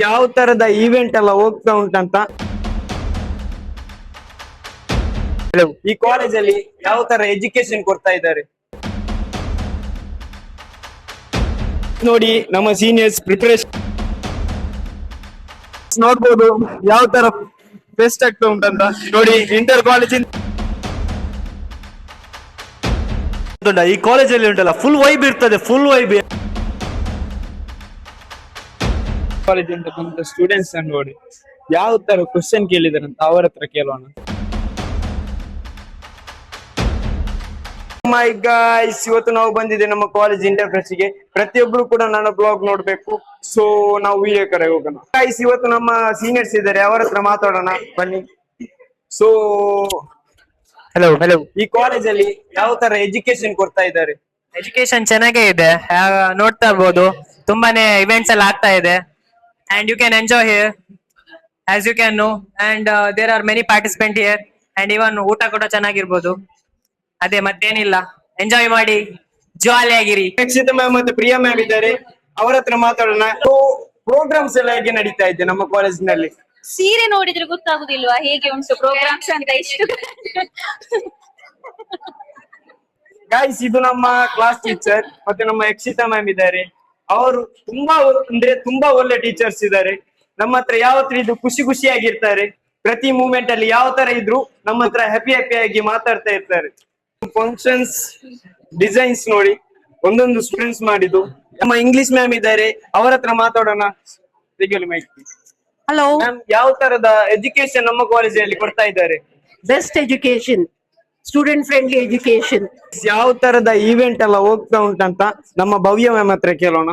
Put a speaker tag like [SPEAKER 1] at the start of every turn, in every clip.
[SPEAKER 1] ಯಾವ ತರದ ಈವೆಂಟ್ ಎಲ್ಲ ಹೋಗ್ತಾ ಉಂಟಂತ. ಈ ಕಾಲೇಜಲ್ಲಿ ಯಾವ ತರ ಎಜುಕೇಶನ್ ಕೊಡ್ತಾ ಇದ್ದಾರೆ ನೋಡಿ. ನಮ್ಮ ಸೀನಿಯರ್ಸ್ ಪ್ರಿಪರೇಷನ್ ನೋಡ್ಬೋದು ಯಾವ ತರ ಬೆಸ್ಟ್ ಆಗ್ತಾ ಉಂಟಂತ ನೋಡಿ. ಇಂಟರ್ ಕಾಲೇಜ್
[SPEAKER 2] ಈ ಕಾಲೇಜಲ್ಲಿ ಉಂಟಲ್ಲ ಫುಲ್ ವೈಬ್ ಇರ್ತದೆ, ಫುಲ್ ವೈಬ್.
[SPEAKER 1] ಕಾಲೇಜಿಂದ ಬಂದ ಸ್ಟೂಡೆಂಟ್ಸ್ ನೋಡಿ ಯಾವ ತರ ಕ್ವಶನ್ ಕೇಳಿದಾರೆ ಅಂತ ಅವರ ಹತ್ರ ಕೇಳೋಣ. ಮೈ ಗಾಯ್ಸ್, ಇವತ್ತು ನಾವು ಬಂದಿದೆ ನಮ್ಮ ಕಾಲೇಜ್ ಇಂಟರ್ಫೇಸ್ ಗೆ. ಪ್ರತಿಯೊಬ್ರು ಕೂಡ ನನ್ನ ಬ್ಲಾಗ್ ನೋಡ್ಬೇಕು. ಸೊ ನಾವು ವಿಡಿಯೋ ಕರೆ ಹೋಗೋಣ. ಗಾಯ್ಸ್, ಇವತ್ತು ನಮ್ಮ ಸೀನಿಯರ್ಸ್ ಇದ್ದಾರೆ, ಅವರ ಹತ್ರ ಮಾತಾಡೋಣ ಬನ್ನಿ. ಸೊ ಹಲೋ, ಈ ಕಾಲೇಜಲ್ಲಿ ಯಾವ ತರ ಎಜುಕೇಶನ್ ಕೊಡ್ತಾ ಇದ್ದಾರೆ?
[SPEAKER 3] ಎಜುಕೇಶನ್ ಚೆನ್ನಾಗೇ ಇದೆ, ನೋಡ್ತಾ ಇರ್ಬೋದು. ತುಂಬಾನೇ ಇವೆಂಟ್ಸ್ ಎಲ್ಲ ಆಗ್ತಾ ಇದೆ and you can enjoy here as you can know, and there are many participants here and even ಊಟ ಕೂಡ ಚೆನ್ನಾಗಿರ್ಬೋದು. ಅದೇ ಮತ್ತೇನಿಲ್ಲ, ಎಂಜಾಯ್ ಮಾಡಿ, ಜಾಲಿ ಆಗಿರಿ.
[SPEAKER 1] ರಕ್ಷಿತಾ ಮ್ಯಾಮ್ ಮತ್ತೆ ಪ್ರಿಯಾ ಮ್ಯಾಮ್ ಇದ್ದಾರೆ, ಅವರ ಹತ್ರ ಮಾತಾಡೋಣ. ಪ್ರೋಗ್ರಾಮ್ಸ್ ಎಲ್ಲ ಹೇಗೆ ನಡೀತಾ ಇದೆ ನಮ್ಮ ಕಾಲೇಜಿನಲ್ಲಿ?
[SPEAKER 4] ಸೀರೆ ನೋಡಿದ್ರೆ ಗೊತ್ತಾಗುದಿಲ್ವಾ ಹೇಗೆ ಉಂಟು ಪ್ರೋಗ್ರಾಮ್ಸ್ ಅಂತ? ಇಷ್ಟು
[SPEAKER 1] ಗಾಯ್ಸ್, ಇದು ನಮ್ಮ ಕ್ಲಾಸ್ ಟೀಚರ್ ಮತ್ತೆ ನಮ್ಮ ರಕ್ಷಿತಾ ಮ್ಯಾಮ್ ಇದ್ದಾರೆ. ಅವರು ತುಂಬಾ ಒಳ್ಳೆ ಟೀಚರ್ಸ್ ಇದ್ದಾರೆ. ನಮ್ಮ ಹತ್ರ ಯಾವತ್ರ ಇದ್ರು ಖುಷಿಯಾಗಿರ್ತಾರೆ. ಪ್ರತಿ ಮೂಮೆಂಟ್ ಅಲ್ಲಿ ಯಾವ ತರ ಇದ್ರು ನಮ್ಮ ಹತ್ರ ಹ್ಯಾಪಿಯಾಗಿ ಮಾತಾಡ್ತಾ ಇರ್ತಾರೆ. ಫಂಕ್ಷನ್ಸ್ ಡಿಸೈನ್ಸ್ ನೋಡಿ ಒಂದೊಂದು ಸ್ಟೂಡೆಂಟ್ಸ್ ಮಾಡಿದ್ದು. ನಮ್ಮ ಇಂಗ್ಲಿಷ್ ಮ್ಯಾಮ್ ಇದ್ದಾರೆ, ಅವರ ಹತ್ರ ಮಾತಾಡೋಣ.
[SPEAKER 5] ಹಲೋ
[SPEAKER 1] ಮ್ಯಾಮ್, ಯಾವ ತರದ ಎಜುಕೇಶನ್ ನಮ್ಮ ಕಾಲೇಜಲ್ಲಿ ಕೊಡ್ತಾ ಇದ್ದಾರೆ?
[SPEAKER 5] Best education, student friendly education.
[SPEAKER 1] ಯಾವ ತರದ ಈವೆಂಟ್ ಎಲ್ಲ ಹೋಗ್ತಾ ಉಂಟಂತ ನಮ್ಮ ಭವ್ಯ ಮ್ಯಾಮ್ ಹತ್ರ ಕೇಳೋಣ.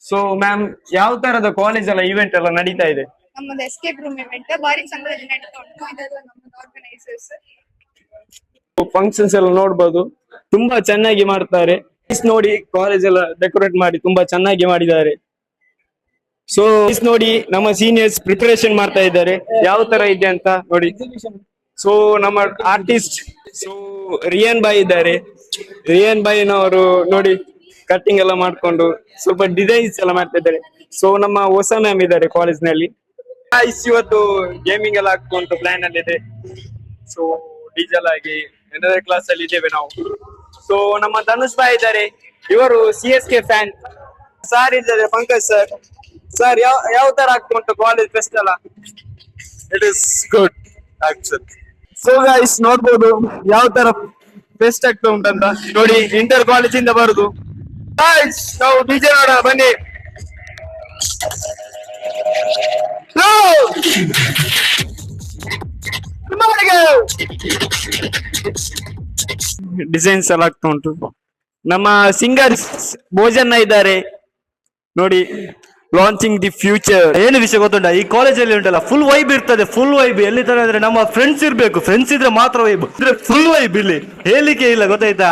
[SPEAKER 1] ಸೊ ಮ್ಯಾಮ್, ಯಾವ ತರದ ಕಾಲೇಜ್ ಎಲ್ಲ ಈವೆಂಟ್ ಎಲ್ಲ ನಡೀತಾ ಇದೆ?
[SPEAKER 6] ನಮ್ಮದು ಎಸ್ಕೇಪ್ ರೂಮ್ ಇವೆಂಟ್ ಬಾರಿ ಸಂಘದಲ್ಲಿ ನಡೀತಾ ಉಂಟು. ಇದೆಲ್ಲ ನಮ್ಮದು ಆರ್ಗನೈಸರ್ಸ್.
[SPEAKER 1] ಫಂಕ್ಷನ್ಸ್ ಎಲ್ಲ ನೋಡ್ಬೋದು, ತುಂಬಾ ಚೆನ್ನಾಗಿ ಮಾಡ್ತಾರೆ. ನೋಡಿ, ಕಾಲೇಜ್ ಎಲ್ಲ ಡೆಕೋರೇಟ್ ಮಾಡಿ ತುಂಬಾ ಚೆನ್ನಾಗಿ ಮಾಡಿದ್ದಾರೆ. ಸೊ ನೋಡಿ, ನಮ್ಮ ಸೀನಿಯರ್ಸ್ ಪ್ರಿಪರೇಷನ್ ಮಾಡ್ತಾ ಇದ್ದಾರೆ ಯಾವ ತರ ಇದೆ ಅಂತ ನೋಡಿ. ಸೊ ನಮ್ಮ ಆರ್ಟಿಸ್ಟ್ ರಿಯನ್ ಬಾಯ್ ಇದ್ದಾರೆ. ರಿಯನ್ ಬಾಯ್ನವರು ನೋಡಿ ಕಟ್ಟಿಂಗ್ ಎಲ್ಲ ಮಾಡ್ಕೊಂಡು ಸ್ವಲ್ಪ ಡಿಸೈನ್ಸ್ ಎಲ್ಲ ಮಾಡ್ತಾ ಇದ್ದಾರೆ. ಸೊ ನಮ್ಮ ಹೊಸ ಮ್ಯಾಮ್ ಇದ್ದಾರೆ ಕಾಲೇಜ್ ನಲ್ಲಿ. ಇವತ್ತು ಗೇಮಿಂಗ್ ಎಲ್ಲ ಹಾಕೊಂಡು ಪ್ಲಾನ್ ಅಲ್ಲಿ ಇದೆ. ಸೊ ಡೀಸೆಲ್ ಆಗಿ ಎರಡನೇ ಕ್ಲಾಸ್ ಅಲ್ಲಿ ಇದ್ದೇವೆ ನಾವು. ಸೊ ನಮ್ಮ ಧನುಷ್ ಬಾಯ್ ಇದ್ದಾರೆ, ಇವರು CSK ಫ್ಯಾನ್. ಸರ್ ಇದ್ದಾರೆ ಪಂಕಜ್ ಸರ್. ಸರ್, ಯಾವ ತರ ಆಗ್ತಾ ಉಂಟು ಕಾಲೇಜ್ ಫೆಸ್ಟ್ ಎಲ್ಲ?
[SPEAKER 2] It is good actually.
[SPEAKER 1] So guys, ನೋಡ್ಬೋದು ಯಾವ ತರ ಫೆಸ್ಟ್ ಆಗ್ತಾ ಉಂಟಂತ ನೋಡಿ. ಇಂಟರ್ ಕಾಲೇಜ್ ಇಂದ ಬರುದು. ನಾವು ಡಿಜೆ ನೋಡ ಬನ್ನಿ. ಡಿಸೈನ್ಸ್ ಎಲ್ಲ ಆಗ್ತಾ ಉಂಟು. ನಮ್ಮ ಸಿಂಗರ್ ಭೋಜನ ಇದ್ದಾರೆ ನೋಡಿ, ಲಾಂಚಿಂಗ್ ದಿ ಫ್ಯೂಚರ್.
[SPEAKER 2] ಏನು ವಿಷಯ ಗೊತ್ತುಂಟ, ಈ ಕಾಲೇಜಲ್ಲಿ ಉಂಟಲ್ಲ ಫುಲ್ ವೈಬ್ ಇರ್ತದೆ, ಫುಲ್ ವೈಬ್. ಎಲ್ಲಿ ತರ ಅಂದ್ರೆ ನಮ್ಮ ಫ್ರೆಂಡ್ಸ್ ಇರ್ಬೇಕು, ಫ್ರೆಂಡ್ಸ್ ಇದ್ರೆ ಮಾತ್ರ ವೈಬ್, ಅಂದ್ರೆ ಫುಲ್ ವೈಬ್. ಇಲ್ಲಿ ಹೇಳಿಕೆ ಇಲ್ಲ, ಗೊತ್ತಾಯ್ತಾ?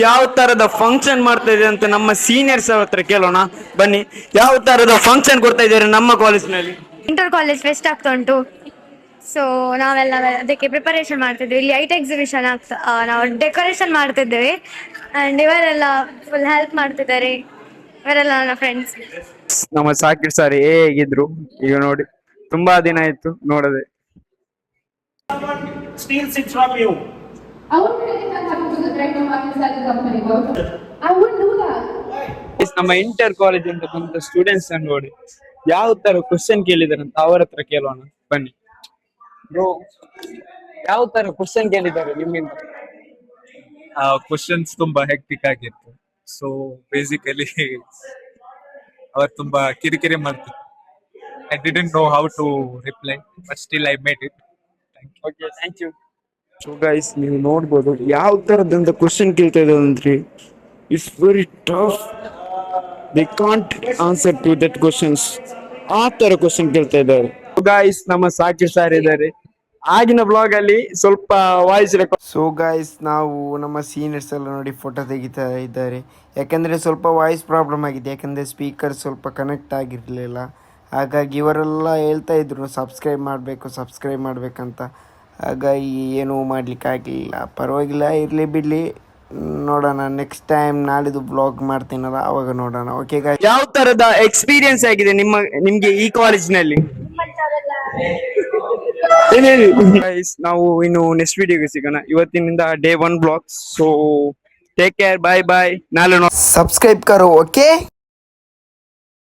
[SPEAKER 1] ಯಾವ ತರದ ಫಂಕ್ಷನ್ ಮಾಡ್ತಾ ಇದೆ ಅಂತ ನಮ್ಮ ಸೀನಿಯರ್ಸ್ ಅವ್ರ ಹತ್ರ ಕೇಳೋಣ ಬನ್ನಿ. ಯಾವ ತರದ ಫಂಕ್ಷನ್ ಕೊಡ್ತಾ ಇದ್ದಾರೆ ನಮ್ಮ ಕಾಲೇಜ್ ನಲ್ಲಿ?
[SPEAKER 7] ಇಂಟರ್ ಕಾಲೇಜ್ ಫೆಸ್ಟ್ ಆಗ್ತಾ ಉಂಟು. ಸೊ ನಾವೆಲ್ಲ ಅದಕ್ಕೆ ಪ್ರಿಪರೇಷನ್ ಮಾಡ್ತಿದ್ವಿ. ಇಲ್ಲಿ ಐಟ್ ಎಕ್ಸಿಬಿಷನ್ ನಾವು ಡೆಕೋರೇಷನ್ ಮಾಡ್ತಿದ್ದೇವೆ ಅಂಡ್ ಇವರೆಲ್ಲ ಫುಲ್ ಹೆಲ್ಪ್ ಮಾಡ್ತಿದ್ದಾರೆ. ಇವರೆಲ್ಲ ನನ್ನ ಫ್ರೆಂಡ್ಸ್.
[SPEAKER 1] ನಮ್ಮ ಸಾಕಿರ್ ಸರ್ ಹೇಗಿದ್ರು ಈಗ ನೋಡಿ, ತುಂಬಾ ದಿನ ಆಯ್ತು ನೋಡದೆ.
[SPEAKER 8] steals it from you.
[SPEAKER 9] I wouldn't really have happened to the director of marketing company. I wouldn't do that.
[SPEAKER 1] ನಮ್ಮ ಇಂಟರ್ ಕಾಲೇಜ್ ಅಂತ ಬಂದ ಸ್ಟೂಡೆಂಟ್ಸ್ ನೋಡಿ ಯಾವ ತರ ಕ್ವಶನ್ ಕೇಳಿದಾರೆ ಅಂತ ಅವರ ಹತ್ರ ಕೇಳೋಣ ಬನ್ನಿ. ಬ್ರೋ, ಯಾವ ತರ ಕ್ವಶನ್ ಕೇಳಿದ್ದಾರೆ ನಿಮ್ಮಿಂದ?
[SPEAKER 10] ಕ್ವಶನ್ಸ್ ತುಂಬಾ ಹೆಕ್ಟಿಕ್ ಆಗಿತ್ತು. ಸೊ ಬೇಸಿಕಲಿ ಅವ್ರು ತುಂಬಾ ಕಿರಿಕಿರಿ ಮಾಡ್ತಿದ್ರು. I didn't know how to reply, but still I made it.
[SPEAKER 1] Okay, thank you. So guys, ನೀವು ನೋಡ್ಬೋದು ಯಾವ ತರದಂತ ಕ್ವಶನ್ ಕೇಳ್ತಾ ಇದ್ದಾರೆ ಅಂದ್ರೆ it's very tough. They can't answer to that questions. ಆ ತರ ಕ್ವಶನ್ ಕೇಳ್ತಾ ಇದ್ದಾರೆ. ಗೈಸ್, ನಮ್ಮ ಸಾಕಿರ್ ಸರ್ ಇದ್ದಾರೆ. ಆಗಿನ ಬ್ಲಾಗ್ ಅಲ್ಲಿ ಸ್ವಲ್ಪ ವಾಯ್ಸ್ ರೆಕಾರ್ಡ್. ಸೊ ಗೈಸ್, ನಾವು ನಮ್ಮ ಸೀನಿಯರ್ಸ್ ಎಲ್ಲ ನೋಡಿ ಫೋಟೋ ತೆಗಿತಾ ಇದ್ದಾರೆ. ಯಾಕಂದರೆ ಸ್ವಲ್ಪ ವಾಯ್ಸ್ ಪ್ರಾಬ್ಲಮ್ ಆಗಿದೆ, ಯಾಕಂದರೆ ಸ್ಪೀಕರ್ ಸ್ವಲ್ಪ ಕನೆಕ್ಟ್ ಆಗಿರಲಿಲ್ಲ. ಹಾಗಾಗಿ ಇವರೆಲ್ಲ ಹೇಳ್ತಾ ಇದ್ರು ಸಬ್ಸ್ಕ್ರೈಬ್ ಮಾಡಬೇಕಂತ. ಹಾಗಾಗಿ ಏನೂ ಮಾಡಲಿಕ್ಕಾಗಲಿಲ್ಲ. ಪರವಾಗಿಲ್ಲ, ಇರಲಿ ಬಿಡಲಿ,
[SPEAKER 8] ನೋಡೋಣ ನೆಕ್ಸ್ಟ್ ಟೈಮ್ ನಾಳಿದ್ದು ಬ್ಲಾಗ್ ಮಾಡ್ತೀನಲ್ಲ ಅವಾಗ ನೋಡೋಣ. ಓಕೆ ಗಾಯ್ಸ್,
[SPEAKER 1] ಯಾವ ತರದ ಎಕ್ಸ್ಪೀರಿಯನ್ಸ್ ಆಗಿದೆ ನಿಮ್ಗೆ ಈ ಕಾಲೇಜಿನಲ್ಲಿ? ನಾವು ಇನ್ನು ನೆಕ್ಸ್ಟ್ ವಿಡಿಯೋಗೆ ಸಿಗೋಣ. ಇವತ್ತಿನಿಂದ day 1 blog. So take care, bye bye. ನಾಳೆ
[SPEAKER 8] ಸಬ್ಸ್ಕ್ರೈಬ್ ಕರೋ. ಓಕೆ.